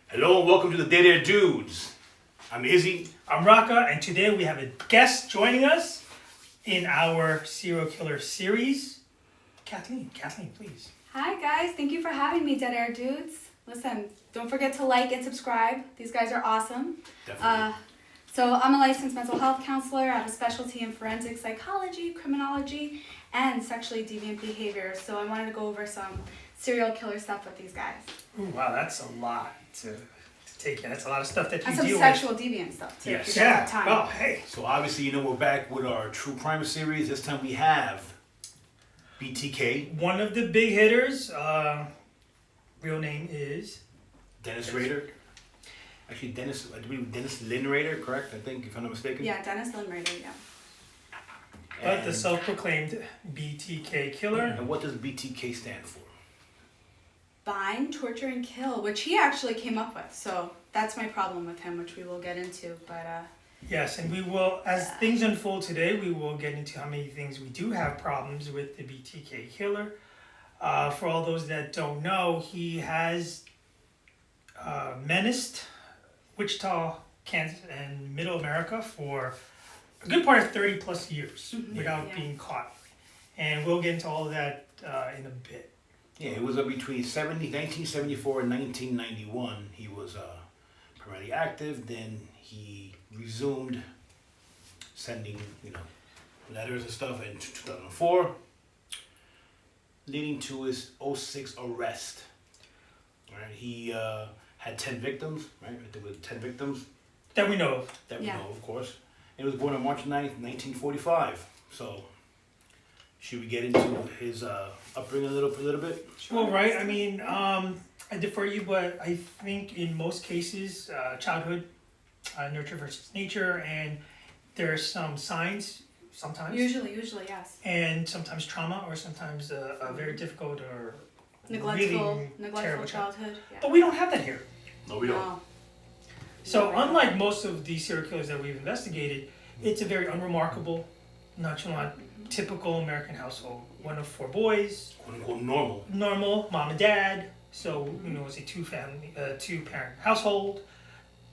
Hello and welcome to the Rader Dudes. I'm Izzy. I'm Raka, and today we have a guest joining us in our serial killer series. Kathleen, please. Hi guys, thank you for having me, Dead Air Dudes. Listen, don't forget to like and subscribe. These guys are awesome. Definitely. So I'm a licensed mental health counselor. I have a specialty in forensic psychology, criminology, and sexually deviant behavior. So I wanted to go over some serial killer stuff with these guys. Ooh, wow, that's a lot to take in. That's a lot of stuff that you And some deal sexual deviant stuff too. Yes. If you don't have time. Oh, hey. So obviously, we're back with our true crime series. This time we have BTK, One of the big hitters, real name is... Dennis Rader. Actually, I believe Dennis Lynn Rader, correct? I think, if I'm not mistaken. Yeah, Dennis Lynn Rader, yeah. But the And- self-proclaimed BTK Killer. And what does BTK stand for? Bind, torture, and kill, which he actually came up with. So that's my problem with him, which we will get into. But Yes, and we will, as things unfold today, we will get into how many things we do have problems with the BTK Killer. For all those that don't know, he has menaced Wichita, Kansas, and Middle America for a good part of 30 plus years without Yeah. being caught. And we'll get into all of that in a bit. Yeah, it was between 1974 and 1991. He was primarily active. Then he resumed sending, letters and stuff in 2004, leading to his 2006 arrest. All right, he had 10 victims. Right, there were 10 victims That we know of. that we Yeah. know, of course. And he was born on March 9th, 1945. So, should we get into his upbringing a little bit? Well, right. I mean, I defer you, but I think in most cases, childhood, nurture versus nature, and there are some signs sometimes, usually, yes. and sometimes trauma, or sometimes a very difficult or Neglectful terrible childhood. Yeah. But we don't have that here. No, we don't. No. So unlike most of the serial killers that we've investigated, it's a very unremarkable, nonchalant, typical American household. One of 4 boys, Quote unquote normal. normal, mom and dad. So, it's a two-parent household.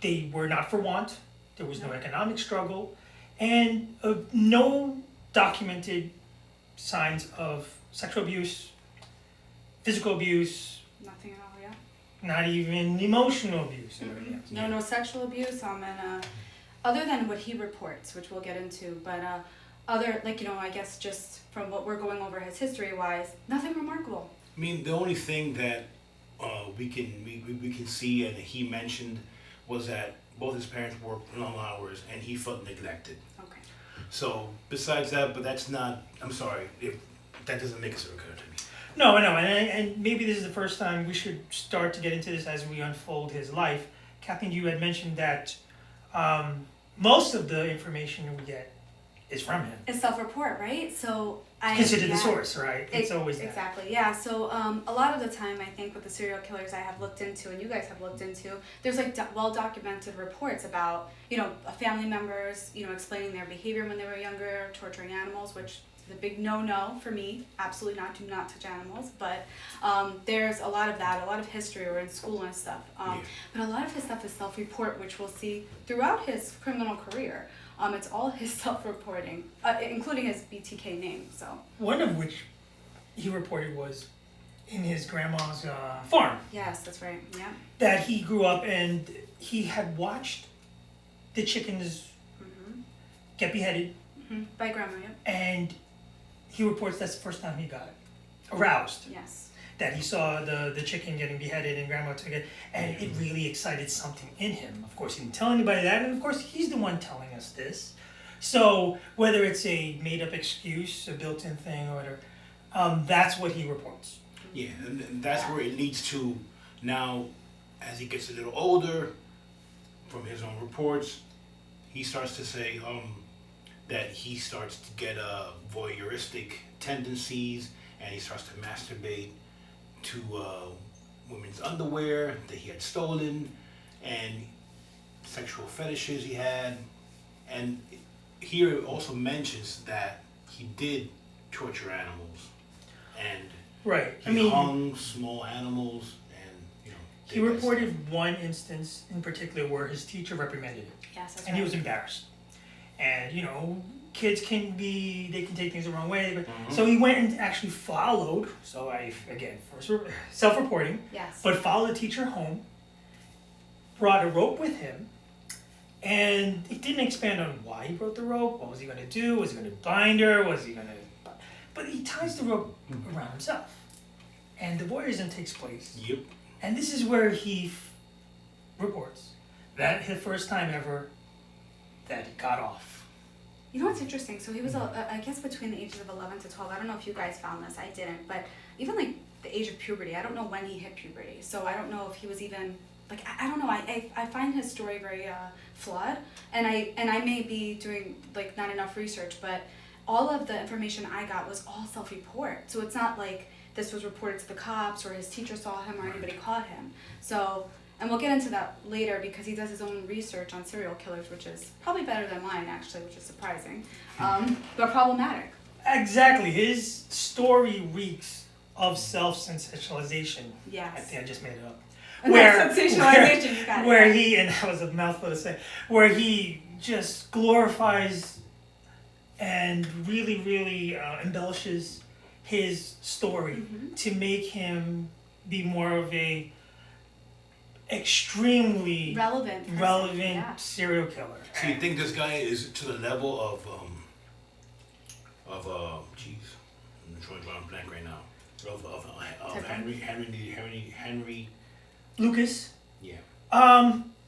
They were not for want. There was no economic struggle. And no documented signs of sexual abuse, physical abuse, Nothing at all, yeah. not even emotional abuse. And everything else. No sexual abuse, and other than what he reports, which we'll get into, but I guess just from what we're going over his history-wise, nothing remarkable. I mean, the only thing that we can see, and he mentioned, was that both his parents worked long hours, and he felt neglected. Okay. So besides that, but that's not. I'm sorry, if that doesn't make a serial killer to me. No, I know, and maybe this is the first time we should start to get into this as we unfold his life. Kathleen, you had mentioned that most of the information we get is from him. It's self-report, right? So Consider the source, right? It's always that. Exactly, yeah. So a lot of the time, I think with the serial killers I have looked into, and you guys have looked into, there's well-documented reports about, family members, explaining their behavior when they were younger, torturing animals, which is a big no-no for me. Absolutely not. Do not touch animals. But there's a lot of that, a lot of history, or in school and stuff. But a lot of his stuff is self-report, which we'll see throughout his criminal career. It's all his self-reporting, including his BTK name. So One of which he reported was in his grandma's farm. yes, that's right. Yeah. That he grew up and he had watched the chickens get beheaded, By grandma. Yep. and he reports that's the first time he got aroused. Yes. That he saw the chicken getting beheaded and grandma took it, and it really excited something in him. Of course, he didn't tell anybody that, and of course, he's the one telling us this. So whether it's a made-up excuse, a built-in thing, or whatever, that's what he reports. Yeah, and that's where it leads to now, as he gets a little older, from his own reports, he starts to say that he starts to get voyeuristic tendencies, and he starts to masturbate to women's underwear that he had stolen, and sexual fetishes he had. And here it also mentions that he did torture animals, and Right. he hung small animals, and He reported one instance in particular where his teacher reprimanded him. Yes, that's And right. he was embarrassed. And, kids they can take things the wrong way. But, So he went and actually followed, first self-reporting, Yes. but followed the teacher home, brought a rope with him, and he didn't expand on why he brought the rope. What was he going to do? Was he going to bind her? But he ties the rope around himself. And the voyeurism takes place. Yep. And this is where he reports that his first time ever that he got off. You know what's interesting? So he was, I guess, between the ages of 11 to 12. I don't know if you guys found this. I didn't. But even like the age of puberty, I don't know when he hit puberty. So I don't know if he was even like I don't know. I find his story very flawed, and I may be doing like not enough research, but all of the information I got was all self-report. So it's not like this was reported to the cops or his teacher saw him or anybody caught him. So. And we'll get into that later because he does his own research on serial killers, which is probably better than mine, actually, which is surprising, but problematic. Exactly. His story reeks of self-sensationalization. Yes. I think I just made it up. Sensationalization, you got it. Where he, and that was a mouthful to say, where he just glorifies and really, really embellishes his story to make him be more of a extremely relevant yeah. serial killer. So you think this guy is to the level of jeez, I'm trying to draw a blank right now. Of Henry. Lucas? Yeah.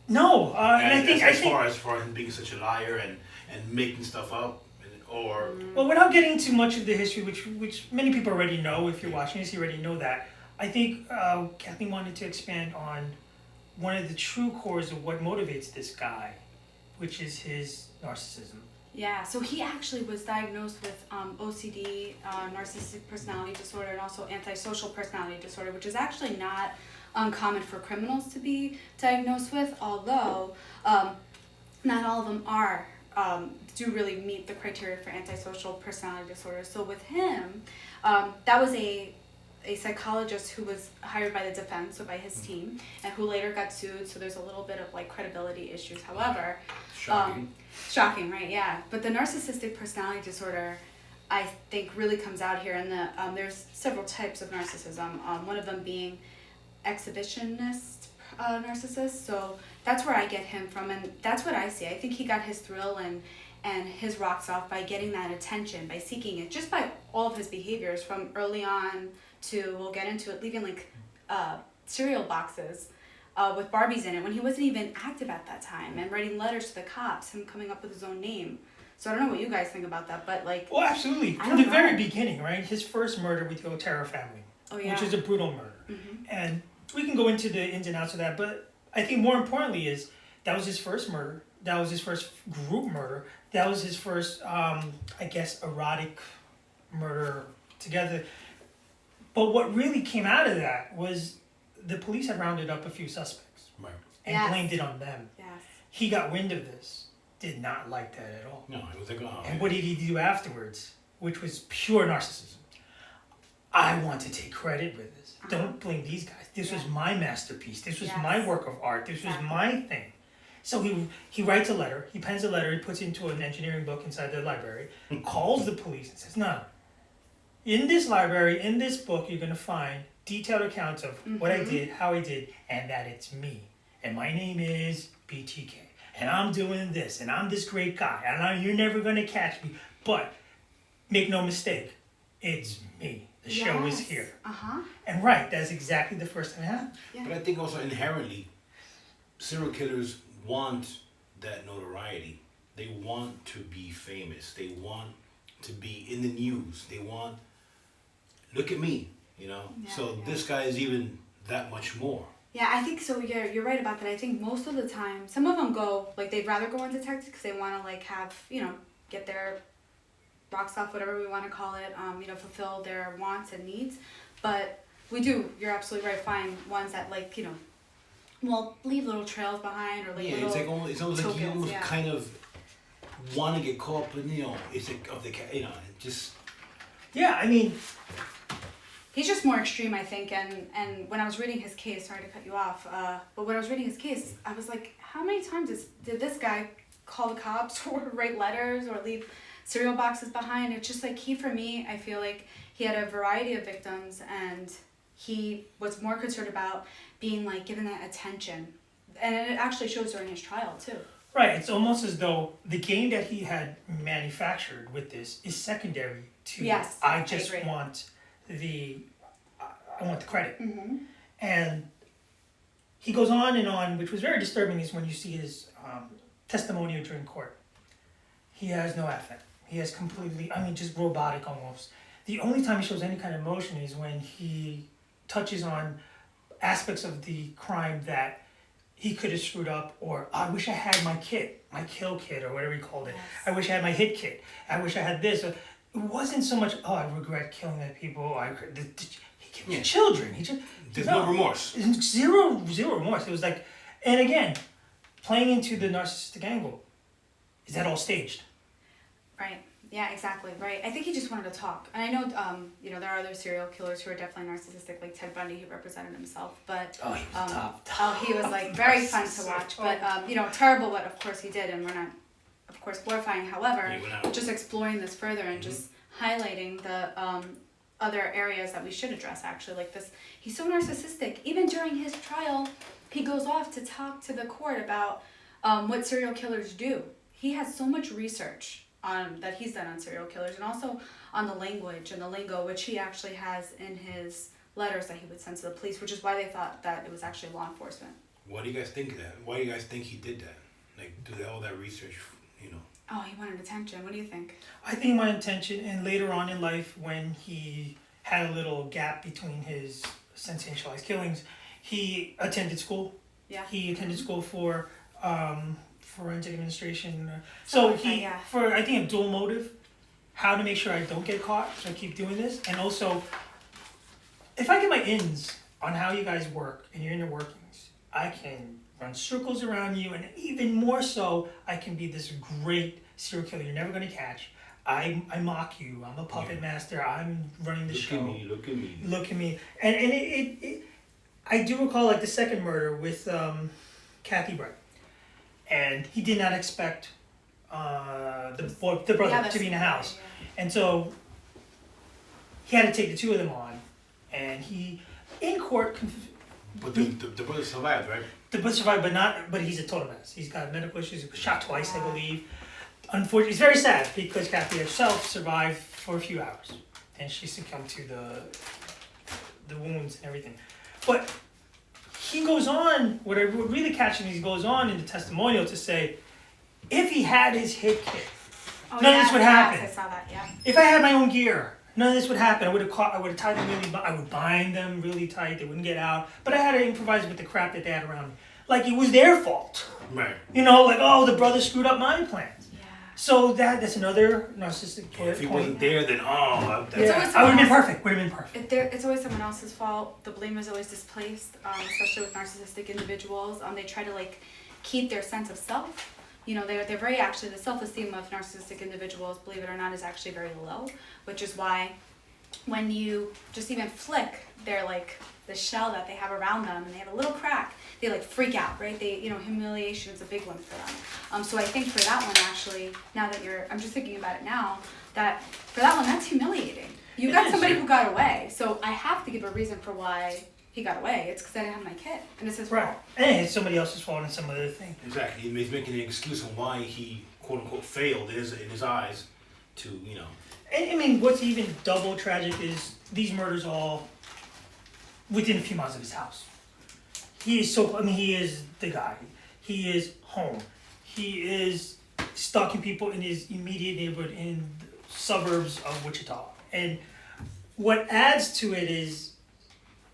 No. And I think as far as him being such a liar and making stuff up or. Well, without getting too much of the history, which many people already know. If you're watching this, you already know that. I think Kathleen wanted to expand on one of the true cores of what motivates this guy, which is his narcissism. Yeah, so he actually was diagnosed with OCD, narcissistic personality disorder, and also antisocial personality disorder, which is actually not uncommon for criminals to be diagnosed with, although not all of them do really meet the criteria for antisocial personality disorder. So with him, that was a psychologist who was hired by the defense, so by his team, and who later got sued, so there's a little bit of like credibility issues. However, shocking, right? Yeah. But the narcissistic personality disorder, I think, really comes out here, and there's several types of narcissism. One of them being exhibitionist narcissist. So that's where I get him from, and that's what I see. I think he got his thrill and his rocks off by getting that attention, by seeking it, just by all of his behaviors from early on to, we'll get into it, leaving like cereal boxes with Barbies in it when he wasn't even active at that time, and writing letters to the cops, him coming up with his own name. So I don't know what you guys think about that, but like... Well, absolutely. From the very beginning, right? His first murder with the Otero family, which is a brutal murder. And we can go into the ins and outs of that, but I think more importantly is that was his first murder. That was his first group murder. That was his first, erotic murder together. But what really came out of that was the police had rounded up a few suspects and blamed it on them. Yes. He got wind of this, did not like that at all. No, it was like, oh. And what did he do afterwards? Which was pure narcissism. I want to take credit with this. Don't blame these guys. This was my masterpiece. This was my work of art. This was my thing. So he writes a letter. He pens a letter. He puts it into an engineering book inside the library. Calls the police and says, "No. In this library, in this book, you're going to find detailed accounts of what I did, how I did, and that it's me. And my name is BTK. And I'm doing this. And I'm this great guy. And you're never going to catch me. But make no mistake, it's me. The show is here." And that's exactly the first time it happened. Yeah. But I think also inherently, serial killers want that notoriety. They want to be famous. They want to be in the news. They want, look at me, this guy is even that much more. Yeah, I think so. You're right about that. I think most of the time, some of them go, like, they'd rather go on detectives because they want to, like, have, get their rocks off, whatever we want to call it, fulfill their wants and needs. But we do, you're absolutely right, find ones that, like, leave little trails behind, or like little it's almost like you almost yeah. kind of want to get caught, but it's like of the just. Yeah, I mean, he's just more extreme, I think. And when I was reading his case, sorry to cut you off, but when I was reading his case, I was like, how many times did this guy call the cops or write letters or leave cereal boxes behind? It's just like for me, I feel like he had a variety of victims, and he was more concerned about being like given that attention. And it actually shows during his trial too. Right, it's almost as though the gain that he had manufactured with this is secondary to Yes, I I just agree. want I want the credit. Mm-hmm. And he goes on and on, which was very disturbing is when you see his testimonial during court. He has no affect. He has completely, just robotic almost. The only time he shows any kind of emotion is when he touches on aspects of the crime that he could have screwed up, or I wish I had my kit, my kill kit, or whatever he called it. Yes. I wish I had my hit kit. I wish I had this. It wasn't so much, I regret killing that people. He killed children. There's no remorse. Zero remorse. It was like, and again, playing into the narcissistic angle. Is that all staged? Right. Yeah, exactly. Right. I think he just wanted to talk. And I know, there are other serial killers who are definitely narcissistic, like Ted Bundy, who represented himself. But Oh, he was top. he was like very fun to watch. But terrible what of course he did, and we're not, of course, glorifying. However, just exploring this further and just highlighting the other areas that we should address. Actually, like this, he's so narcissistic. Even during his trial, he goes off to talk to the court about what serial killers do. He has so much research that he's done on serial killers, and also on the language and the lingo, which he actually has in his letters that he would send to the police, which is why they thought that it was actually law enforcement. Why do you guys think that? Why do you guys think he did that? Like, do all that research, Oh, he wanted attention. What do you think? I think my intention, and later on in life, when he had a little gap between his sensationalized killings, he attended school. Yeah. He attended school for forensic administration. So for I think a dual motive, how to make sure I don't get caught, so I keep doing this, and also, if I get my ins on how you guys work and your inner workings, I can run circles around you, and even more so, I can be this great serial killer you're never going to catch. I mock you. I'm a puppet master. I'm running the show. Look at me. Look at me. And it I do recall like the second murder with Kathy Bright. And he did not expect the brother to be in the house. Yeah. And so he had to take the two of them on. And he, in court... But the brother survived, right? The brother survived, but he's a total mess. He's got medical issues. He was shot twice, I believe. Unfortunately, it's very sad because Kathy herself survived for a few hours. And she succumbed to the wounds and everything. But he goes on, what really catches me is he goes on in the testimonial to say, if he had his hit kit, none of this would happen. Yes, I saw that, yeah. If I had my own gear, none of this would happen. I would have tied them I would bind them really tight. They wouldn't get out. But I had to improvise with the crap that they had around me. Like it was their fault. Right. The brother screwed up my plans. Yeah. So that's another narcissistic point. If he wasn't there, then I would have been perfect. It's always someone else's fault. The blame is always displaced, especially with narcissistic individuals. They try to keep their sense of self. They're very actually, the self-esteem of narcissistic individuals, believe it or not, is actually very low, which is why when you just even flick their the shell that they have around them and they have a little crack, they freak out, right? Humiliation is a big one for them. So I think for that one actually, now that I'm just thinking about it now, that for that one, that's humiliating. You got somebody who got away, so I have to give a reason for why he got away. It's because I didn't have my kid, and it's his fault. Right, and it's somebody else's fault and some other thing. Exactly. He's making an excuse on why he quote unquote failed in his eyes to And what's even double tragic is these murders all within a few miles of his house. He is he is the guy. He is home. He is stalking people in his immediate neighborhood in the suburbs of Wichita. And what adds to it is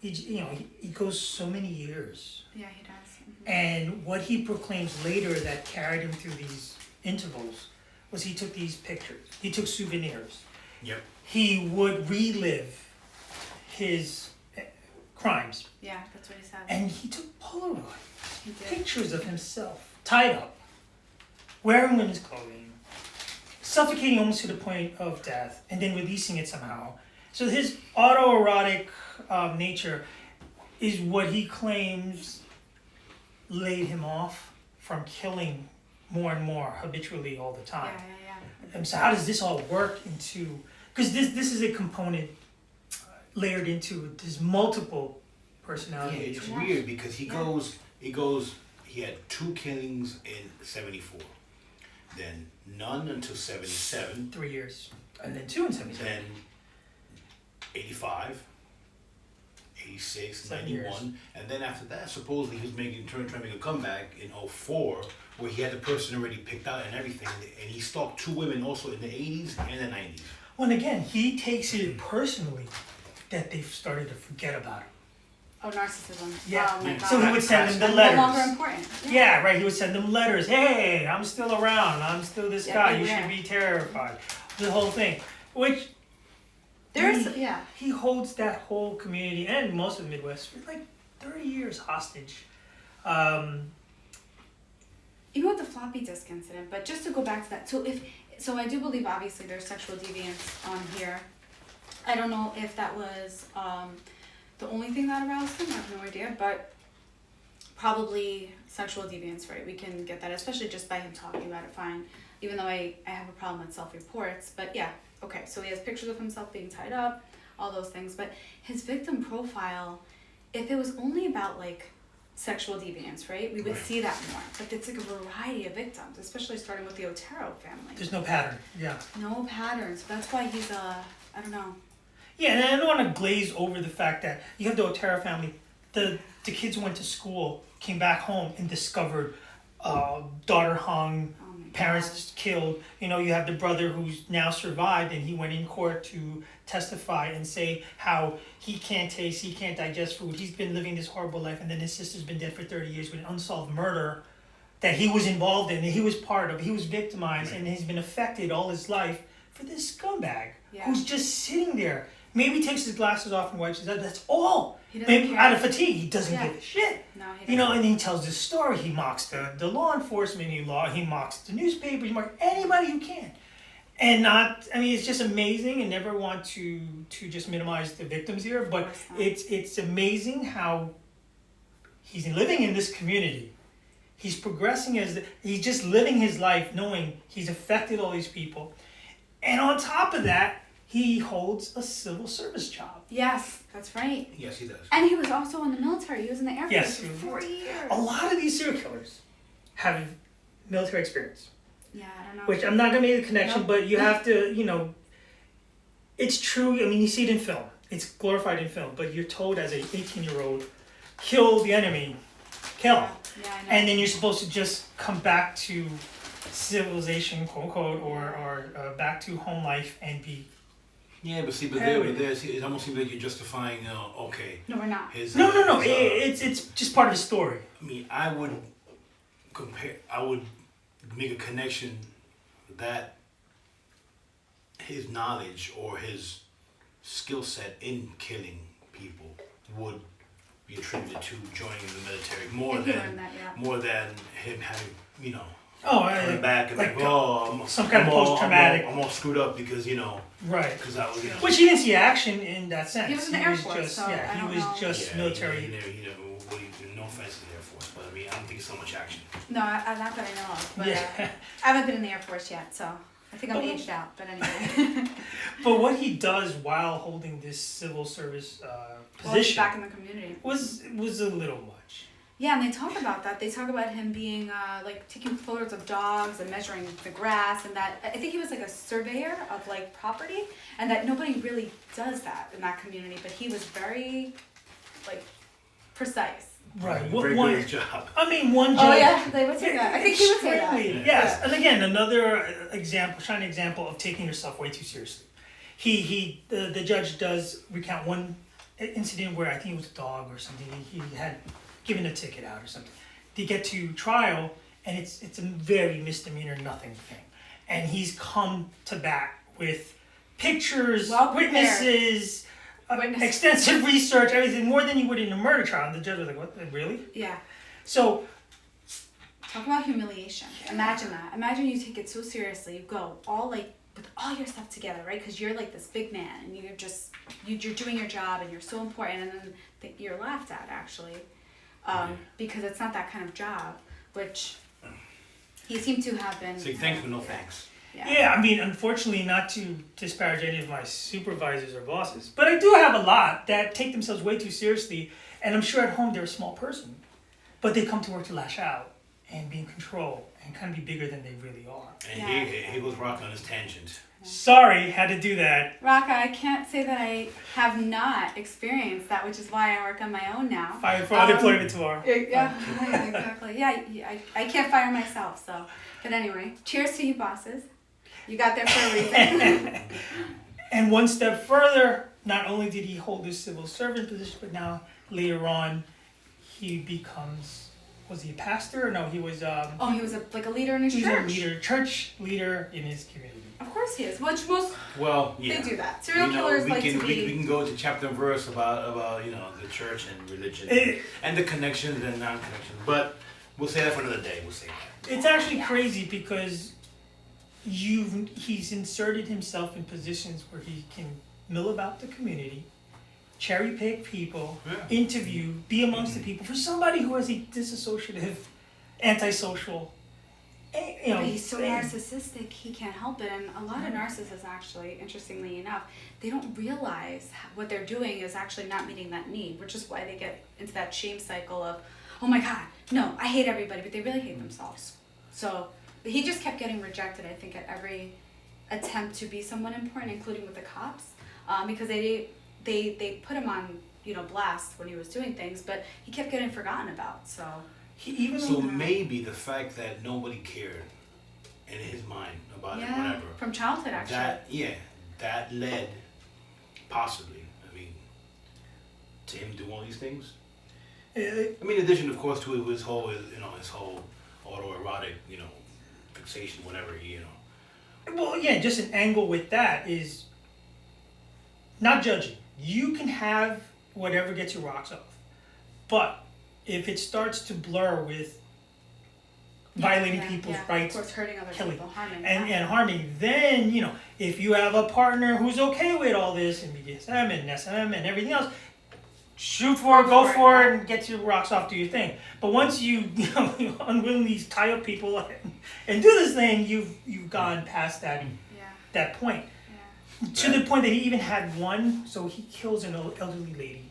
he goes so many years. Yeah, he does. Mm-hmm. And what he proclaims later that carried him through these intervals was he took these pictures. He took souvenirs. Yep. He would relive his crimes. Yeah, that's what he said. And he took Polaroid He did. pictures of himself, tied up, wearing women's clothing, suffocating almost to the point of death, and then releasing it somehow. So his autoerotic nature is what he claims laid him off from killing more and more habitually all the time. Yeah. And so how does this all work into, because this is a component layered into, there's multiple Yeah, personalities. it's weird because he had 2 killings in 74, then none until 77, 3 years. And then 2 in 77. then 85, 86, 7 91, years. and then after that, supposedly he was trying to make a comeback in 04, where he had the person already picked out and everything, and he stalked 2 women also in the 80s and the 90s. Well, and again, he takes it personally that they've started to forget about him. Oh, narcissism. Yeah. Oh my God. So he would send them the No letters. longer important. Yeah, right. He would send them letters. Hey, I'm still around. I'm still this Yeah, guy. You beware. should be terrified. The whole thing, which There's he, he holds that whole community and most of the Midwest for like 30 years hostage. Even with the floppy disk incident, but just to go back to that, so I do believe obviously there's sexual deviance on here. I don't know if that was the only thing that aroused him. I have no idea, but probably sexual deviance, right? We can get that, especially just by him talking about it. Fine, even though I have a problem with self-reports, but yeah, okay. So he has pictures of himself being tied up, all those things. But his victim profile, if it was only about like sexual deviance, right? We would see that more. But it's like a variety of victims, especially starting with the Otero family. There's no pattern. Yeah. No patterns. That's why he's I don't know. Yeah, and I don't want to glaze over the fact that you have the Otero family. The kids went to school, came back home, and discovered daughter hung, Oh my parents killed. You know, you have the brother who's now survived, and he went in court to testify and say how he can't taste, he can't digest food. He's been living this horrible life, and then his sister's been dead for 30 years with an unsolved murder that he was involved in, and he was part of. He was victimized, and he's been affected all his life for this scumbag who's just sitting there. Maybe takes his glasses off and wipes his eyes. That's all. He doesn't Maybe care. out of fatigue, he doesn't give a shit. No, he doesn't. You know, and he tells this story. He mocks the law enforcement. He mocks the newspapers. He mocks anybody who can. And not, I mean, it's just amazing, and never want to just minimize the victims here, but it's amazing how he's living in this community. He's progressing he's just living his life knowing he's affected all these people. And on top of that, he holds a civil service job. Yes, that's right. Yes, he does. And he was also in the military. He was in the Air Force Yes. for 4 years. A lot of these serial killers have military experience. Yeah, I don't know. Which I'm not going to make the connection, Nope. but you have to, you know, it's true. I mean, you see it in film. It's glorified in film, but you're told as an 18-year-old, kill the enemy, kill. Yeah, I know. And then you're supposed to just come back to civilization, quote unquote, or back to home life and be. Yeah, but see, it almost seems like you're justifying, okay. No, we're not. No. It's just part of the story. I mean, I would make a connection that his knowledge or his skill set in killing people would be attributed to joining the military more If he than learned that, yeah. him having, you know, Oh, coming back and like, I'm some kind of post-traumatic. I'm all screwed up because, you know, Right. because I was, you know. Which he didn't see action in that sense. He was in the Air Force, just, so I he don't was know. just military. No offense to the Air Force, but I mean, I don't think so much action. No, not that I know of. But Yeah. I haven't been in the Air Force yet, so I think I'm aged out. But anyway. But what he does while holding this civil service Well, he's position back in the community. was a little much. Yeah, and they talk about that. They talk about him being like taking photos of dogs and measuring the grass, and that I think he was like a surveyor of like property, and that nobody really does that in that community. But he was very like precise. Right. Very good at his job. I mean, one Oh judge. yeah, they would say that. I think he would say that. Extremely, yes. And again, another shining example of taking yourself way too seriously. The judge does recount one incident where I think it was a dog or something. He had given a ticket out or something. They get to trial, and it's a very misdemeanor, nothing thing. And he's come to bat with pictures, witnesses, extensive research, everything, more than you would in a murder trial. And the judge was like, what, really? Yeah. So, Talk about humiliation. Imagine that. Imagine you take it so seriously. You go all like with all your stuff together, right? Because you're like this big man, and you're doing your job, and you're so important, and then you're laughed at actually, because it's not that kind of job, which he seemed to have been. Say thanks but no thanks. Yeah, I mean, unfortunately, not to disparage any of my supervisors or bosses, but I do have a lot that take themselves way too seriously, and I'm sure at home they're a small person, but they come to work to lash out and be in control and kind of be bigger than they really are. And he goes Rock on his tangent. Sorry, had to do that. Raka, I can't say that I have not experienced that, which is why I work on my own now. Fired for unemployment tomorrow. Yeah, exactly. Yeah, I can't fire myself, so. But anyway, cheers to you bosses. You got there for a reason. And one step further, not only did he hold this civil servant position, but now later on, he becomes, was he a pastor? No, he was. He was like a leader in his church. He was a church leader in his community. Of course he is. Which most. Well, yeah. They do that. Serial killers like to be. We can go into chapter and verse about the church and religion and the connections and non-connections, but we'll say that for another day. We'll say that. It's actually crazy because he's inserted himself in positions where he can mill about the community, cherry pick people, interview, be amongst the people. For somebody who has a disassociative, antisocial, But he's so narcissistic, he can't help it. And a lot of narcissists, actually, interestingly enough, they don't realize what they're doing is actually not meeting that need, which is why they get into that shame cycle of, oh my God, no, I hate everybody, but they really hate themselves. So he just kept getting rejected, I think, at every attempt to be someone important, including with the cops, because they put him on blast when he was doing things, but he kept getting forgotten about. So maybe the fact that nobody cared in his mind about it, whatever, from childhood actually. That led possibly, to him doing all these things. In addition, of course, to his whole autoerotic, fixation, whatever, Well, yeah, just an angle with that is not judging. You can have whatever gets your rocks off, but if it starts to blur with violating people's rights, of course, hurting other killing, people, harming, and harming, then if you have a partner who's okay with all this and BDSM and SM and everything else, shoot for it, go for it, and get your rocks off, do your thing. But once you unwillingly tie up people and do this thing, you've gone past that point. Yeah. To the point that he even had one, so he kills an elderly lady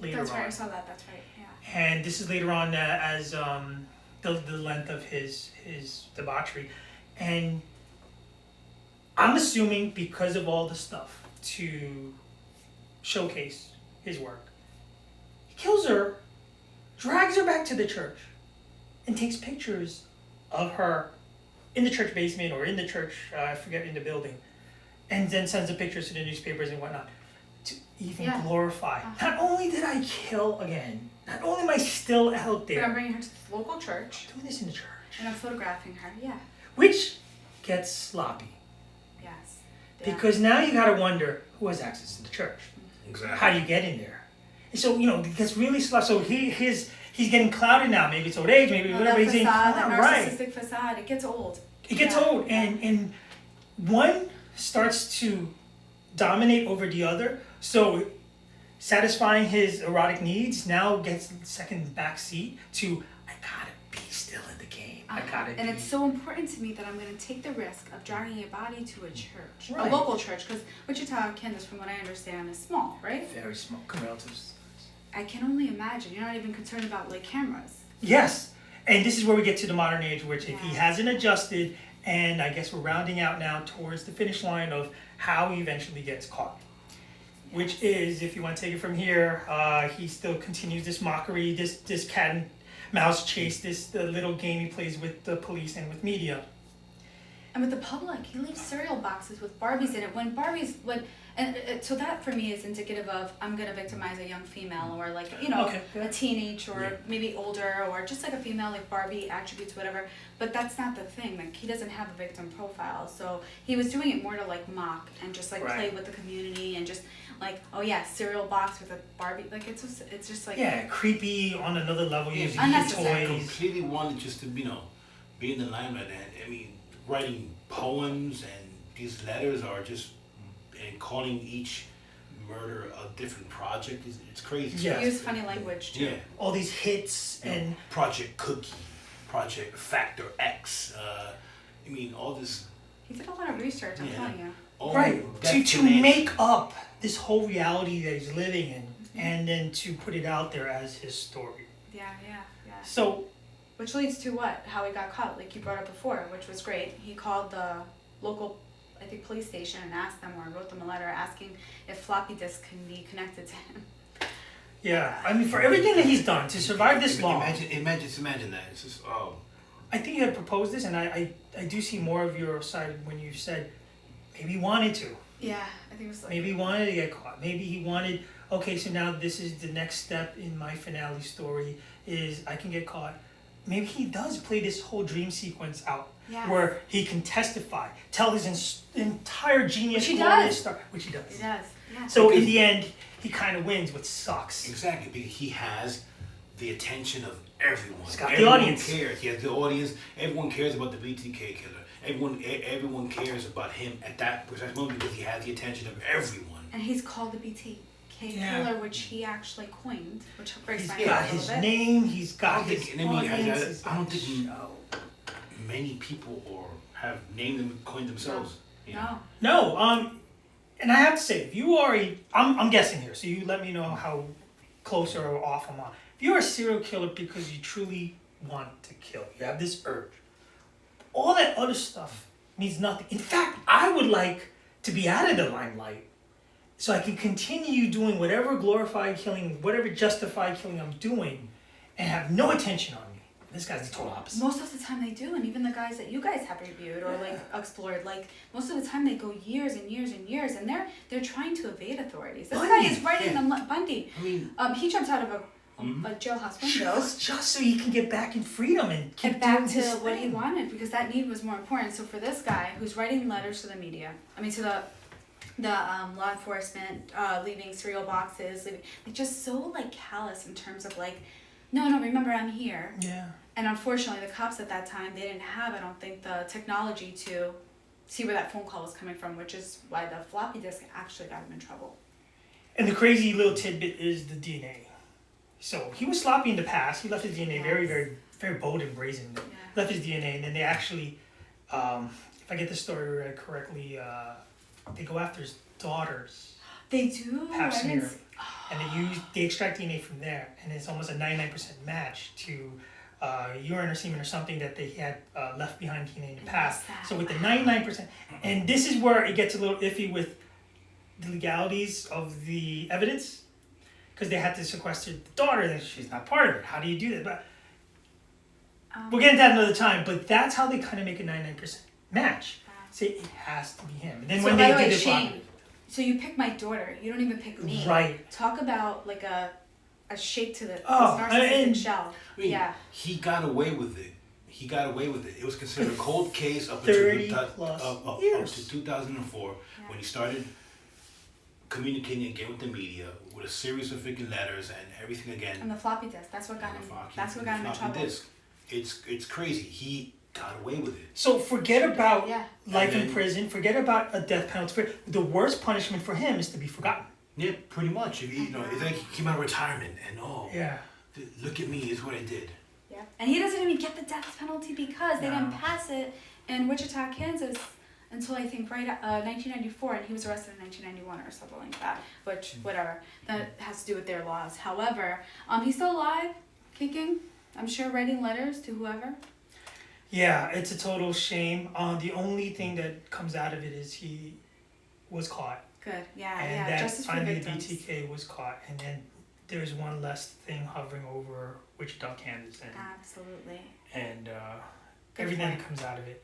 later on. That's right, I saw that, that's right, yeah. And this is later on as the length of his debauchery. And I'm assuming because of all the stuff to showcase his work, kills her, drags her back to the church, and takes pictures of her in the church basement or in the church, I forget, in the building, and then sends the pictures to the newspapers and whatnot to even glorify. Not only did I kill again, not only am I still out there, but I'm bringing her to the local church. Doing this in the church. And I'm photographing her, Which gets sloppy. Yes. Because now you gotta wonder who has access to the church. Exactly. How do you get in there? So, it gets really slow. So he's getting clouded now. Maybe it's old age, maybe whatever. He's that narcissistic facade, it gets old. It gets old. And one starts to dominate over the other. So satisfying his erotic needs now gets second back seat to, I gotta be still in the game. And it's so important to me that I'm going to take the risk of dragging a body to a church, right. A local church, because Wichita, Kansas, from what I understand, is small, right? Very small, relatives. I can only imagine. You're not even concerned about cameras. Yes, and this is where we get to the modern age, which if he hasn't adjusted, and I guess we're rounding out now towards the finish line of how he eventually gets caught. Yes. Which is, if you want to take it from here, he still continues this mockery, this cat and mouse chase, the little game he plays with the police and with media. And with the public, he leaves cereal boxes with Barbies in it. So that for me is indicative of I'm gonna victimize a young female or a teenage or maybe older or just a female Barbie attributes, whatever. But that's not the thing. He doesn't have a victim profile. So he was doing it more to mock and just play with the community and just cereal box with a Barbie. It's just creepy on another level. Using unnecessary. toys. Completely wanted just to be in the limelight and writing poems and these letters are just, and calling each murder a different project, it's crazy. Yeah. He used funny language too. Yeah. All these hits and Project Cookie, Project Factor X. I mean, all this. He did a lot of research, I'm Yeah. telling you. All right that to finance- make up this whole reality that he's living in, and then to put it out there as his story. Yeah. So Which leads to what? How he got caught, like you brought up before, which was great. He called the local, I think, police station and asked them, or wrote them a letter asking if floppy disk can be connected to him. yeah, I mean, for everything that he's done to survive this long, Imagine that. It's just I think you had proposed this, and I do see more of your side when you said maybe he wanted to. Yeah, I think it was like. Maybe he wanted to get caught. Maybe he wanted, okay, so now this is the next step in my finale story is I can get caught. Maybe he does play this whole dream sequence out Yes. where he can testify, tell his entire genius Which he glorious does. story, which he does. He does. Yeah. So in the end, he kind of wins, which sucks. exactly because he has the attention of everyone. He's got the Everyone audience. cares. He has the audience. Everyone cares about the BTK Killer. Everyone cares about him at that precise moment because he has the attention of everyone. And he's called the BTK Yeah. Killer, which he actually coined, which breaks He's my got heart a his little bit. name, he's I got don't his think- I mean, audience, he's I don't got his think- show. Many people or have named them, coined themselves. You know? No. No, and I have to say, if you are I'm guessing here, so you let me know how close or off I'm on. If you're a serial killer because you truly want to kill, you have this urge, all that other stuff means nothing. In fact, I would like to be out of the limelight so I can continue doing whatever glorified killing, whatever justified killing I'm doing, and have no attention on me. This guy's the total opposite. Most of the time they do, and even the guys that you guys have reviewed or like explored, like most of the time they go years and years and years, and they're trying to evade authorities. This guy Bundy, is writing yeah. them Bundy. I mean, He jumps out of a jailhouse window. Just so he can get back in freedom and keep Get back doing to his what he thing. wanted because that need was more important. So for this guy who's writing letters to the media, I mean to the law enforcement, leaving cereal boxes, leaving like just so like callous in terms of like, no, remember I'm here. Yeah. And unfortunately, the cops at that time, they didn't have, I don't think, the technology to see where that phone call was coming from, which is why the floppy disk actually got him in trouble. And the crazy little tidbit is the DNA. So he was sloppy in the past. He left his DNA very, very, very bold and brazen. Yeah. Left his DNA, and then they actually, if I get the story right correctly, they go after his daughter's They do. pap I didn't smear, and they extract DNA from there, and it's almost a 99% match to urine or semen or something that they had left behind DNA in the past. that. So with the 99%, and this is where it gets a little iffy with the legalities of the evidence, because they had to sequester the daughter, and she's not part of it. How do you do that? But we'll get into that another time. But that's how they kind of make a 99% match. Say it has to be him. And then So when by they the way, did it, Shane, so you pick my daughter. You don't even pick me. Right. Talk about like a shake to the Oh, narcissistic and- shell. I mean, Yeah. he got away with it. It was considered a cold case up until 30 plus up years. to 2004 when he started communicating again with the media with a series of freaking letters and everything again. And the floppy disk. That's what got him. That's what got him in Floppy trouble. disk. It's crazy. He got away with it. So forget about Yeah. life And in then- prison. Forget about a death penalty. The worst punishment for him is to be forgotten. Yeah, pretty much. You know, it's like he came out of retirement and Yeah. look at me, this is what I did. Yeah. And he doesn't even get the death penalty because they didn't No. pass it in Wichita, Kansas until I think 1994, and he was arrested in 1991 or something like that, which, whatever, that has to do with their laws. However, he's still alive, kicking, I'm sure writing letters to whoever. Yeah, it's a total shame. The only thing that comes out of it is he was caught. Good, yeah, And yeah, that justice for finally the victims. BTK was caught. And then there's one less thing hovering over Wichita, Kansas. Absolutely, And Good everything point. that comes out of it.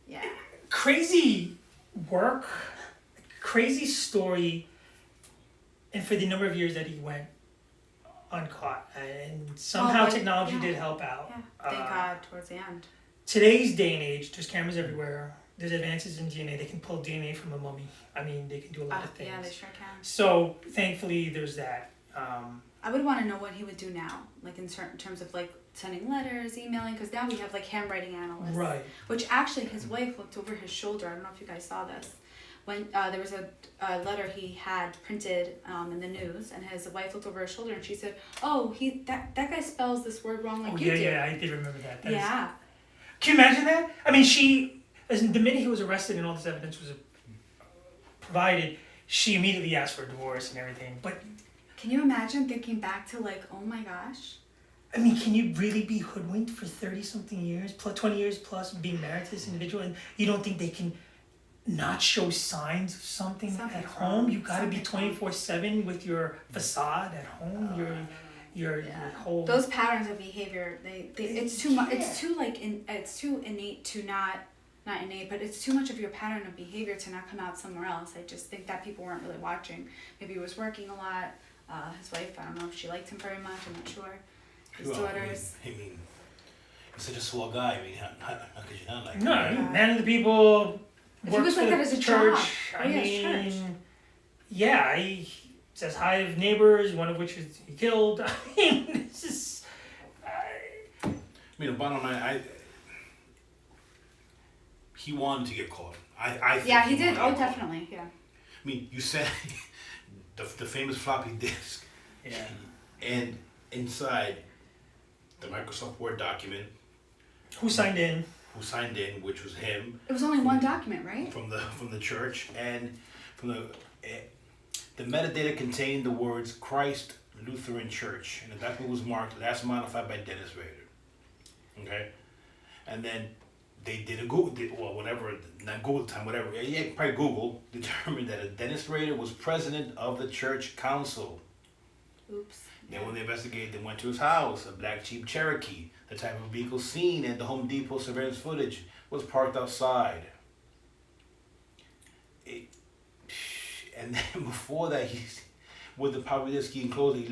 yeah. Crazy work, crazy story, and for the number of years that he went uncaught, and somehow but- technology yeah. did help out. Yeah, thank God, towards the end. Today's day and age, there's cameras everywhere. There's advances in DNA. They can pull DNA from a mummy. I mean, they can do a lot of things. Yeah, they sure can. So thankfully, there's that. I would want to know what he would do now, like in certain terms of like sending letters, emailing, because now we have like handwriting analysts. Right. Which actually his wife looked over his shoulder. I don't know if you guys saw this. When there was a letter he had printed in the news, and his wife looked over his shoulder and she said, "Oh, that guy spells this word wrong like you do." Yeah, I did remember that. Yeah. Can you imagine that? I mean, the minute he was arrested and all this evidence was provided, she immediately asked for a divorce and everything. But can you imagine thinking back to like, oh my gosh? I mean, can you really be hoodwinked for 30-something years, plus 20 years plus, being married to this individual, and you don't think they can not show signs of something at home? Wrong. You got to be 24/7 with your facade at home. Your whole those patterns of behavior. It's too much. It's too it's too innate to not innate, but it's too much of your pattern of behavior to not come out somewhere else. I just think that people weren't really watching. Maybe he was working a lot. His wife, I don't know if she liked him very much. I'm not sure. His daughters. I mean, he's such a swell guy. I mean, how could you not like him? No, man of the people. If he was like that as a church. job. I mean, yeah, he says hi to neighbors, one of which he killed. I mean, this is. I mean, the bottom line, he wanted to get caught. I think Yeah, he did. wanted Oh, to get caught. definitely. Yeah. I mean, you said the famous floppy disk. Yeah. And inside the Microsoft Word document, Who signed in? which was him. It was only one document, right? From the church, and from the metadata contained the words Christ Lutheran Church, and the document was marked last modified by Dennis Rader. Okay, and then they did a Google, not Google time, whatever. Yeah, probably Google determined that Dennis Rader was president of the church council. Oops. Then when they investigated, they went to his house, a black Jeep Cherokee. The type of vehicle seen in the Home Depot surveillance footage was parked outside. And then before that, with the Pavlovsky enclosed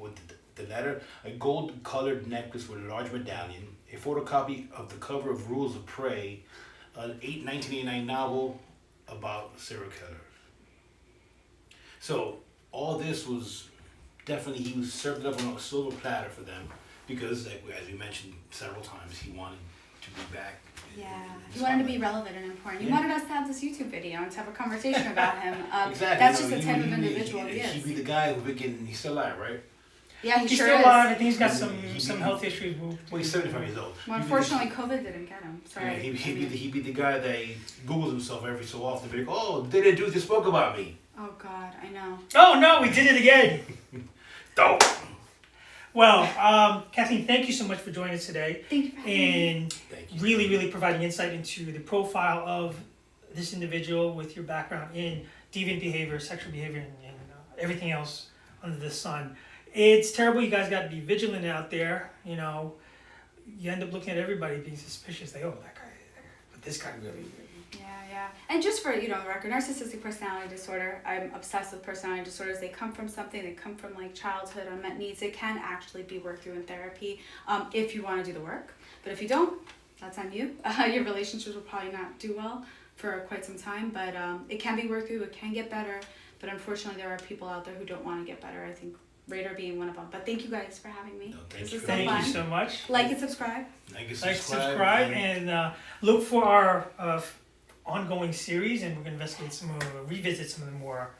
with the letter, a gold-colored necklace with a large medallion, a photocopy of the cover of Rules of Prey, an 1989 novel about serial killers. So all this was definitely, he was served up on a silver platter for them because, like, as we mentioned several times, he wanted to be back. Yeah, he wanted to be relevant and important. He wanted us to have this YouTube video and to have a conversation about him. Exactly. That's just the type of individual he is. He'd be the guy who he's still alive, right? Yeah, He's sure still is. alive. I think he's got some health issues. Well, he's 75 years old. Well, unfortunately, COVID didn't get him. Sorry. Yeah, he'd be the guy that Googles himself every so often. Be like, oh, they didn't do this, spoke about me. Oh God, I know. Oh no, we did it again. Dope. Well, Kathleen, thank you so much for joining us today. Thank you for having me. And Thank you. really providing insight into the profile of this individual with your background in deviant behavior, sexual behavior, and everything else under the sun. It's terrible. You guys got to be vigilant out there. You know, you end up looking at everybody being suspicious. Like, oh, that guy, but this guy really. Yeah. And just for, the record, narcissistic personality disorder, I'm obsessed with personality disorders. They come from something, they come from like childhood unmet needs. They can actually be worked through in therapy if you want to do the work. But if you don't, that's on you. Your relationships will probably not do well for quite some time, but it can be worked through, it can get better. But unfortunately, there are people out there who don't want to get better. I think Rader being one of them. But thank you guys for having me. No, This is so Thank fun. you so much. Like and subscribe. Like, Subscribe, and look for our ongoing series, and we're going to revisit some of the more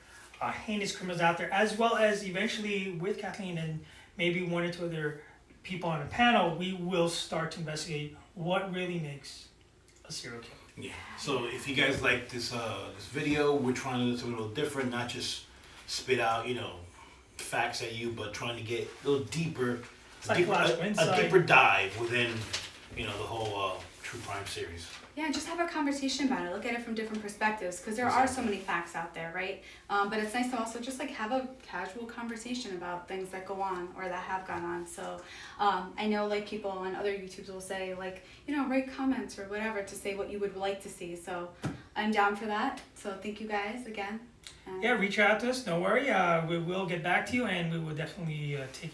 heinous criminals out there, as well as eventually with Kathleen and maybe one or two other people on the panel, we will start to investigate what really makes a serial killer. Yeah. So if you guys like this video, we're trying to do something a little different, not just spit out, facts at you, but trying to get a little deeper, a deeper dive within, the whole true crime series. Yeah, just have a conversation about it. Look at it from different perspectives, because there are so many facts out there, right? But it's nice to also just like have a casual conversation about things that go on or that have gone on. So I know like people on other YouTubes will say like, write comments or whatever to say what you would like to see. So I'm down for that. So thank you guys again. Yeah, reach out to us. Don't worry. We will get back to you, and we will definitely take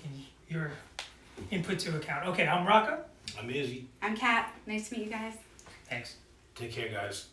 your input to account. Okay, I'm Rocco. I'm Izzy. I'm Kat. Nice to meet you guys. Thanks. Take care, guys.